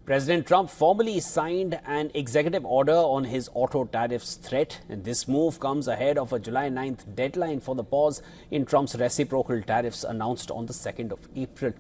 President Trump formally signed an executive order on his auto tariffs threat, and this move comes ahead of a July 9th deadline for the pause in Trump's reciprocal tariffs announced on the 2nd of April.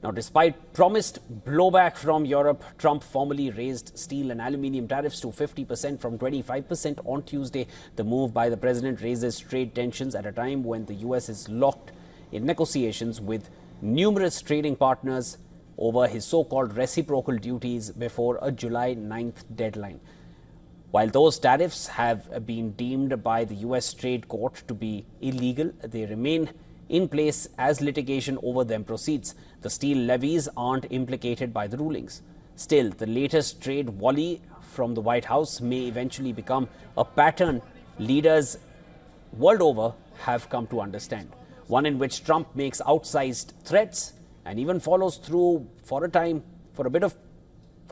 Now, despite promised blowback from Europe, Trump formally raised steel and aluminium tariffs to 50% from 25% on Tuesday. The move by the president raises trade tensions at a time when the U.S. is locked in negotiations with numerous trading partners over his so-called reciprocal duties before a July 9th deadline. While those tariffs have been deemed by the U.S. Trade Court to be illegal, they remain in place as litigation over them proceeds. The steel levies aren't implicated by the rulings. Still, the latest trade volley from the White House may eventually become a pattern leaders world over have come to understand, one in which Trump makes outsized threats and even follows through for a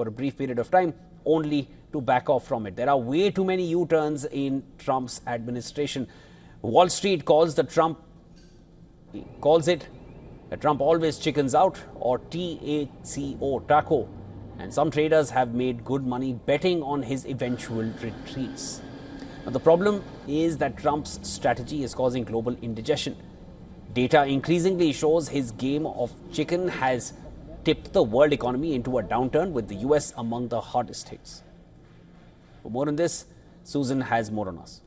brief period of time, only to back off from it. There are way too many U-turns in Trump's administration. Wall Street calls it that Trump always chickens out, or TACO, taco, and some traders have made good money betting on his eventual retreats. Now, the problem is that Trump's strategy is causing global indigestion. Data increasingly shows his game of chicken has tipped the world economy into a downturn, with the U.S. among the hardest hits. For more on this, Susan has more on us.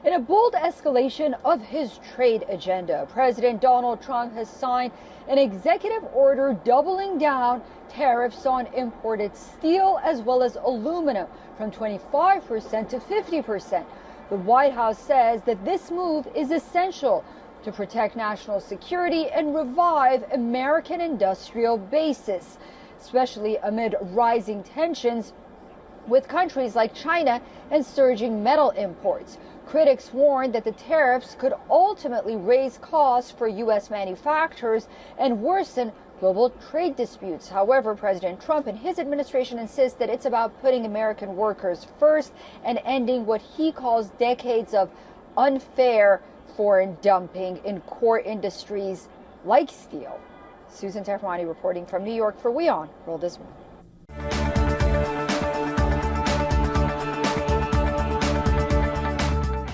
In a bold escalation of his trade agenda, President Donald Trump has signed an executive order doubling down tariffs on imported steel as well as aluminum from 25% to 50%. The White House says that this move is essential to protect national security and revive American industrial bases, especially amid rising tensions with countries like China and surging metal imports. Critics warn that the tariffs could ultimately raise costs for U.S. manufacturers and worsen global trade disputes. However, President Trump and his administration insist that it's about putting American workers first and ending what he calls decades of unfair foreign dumping in core industries like steel. Susan Terfani reporting from New York for WION World.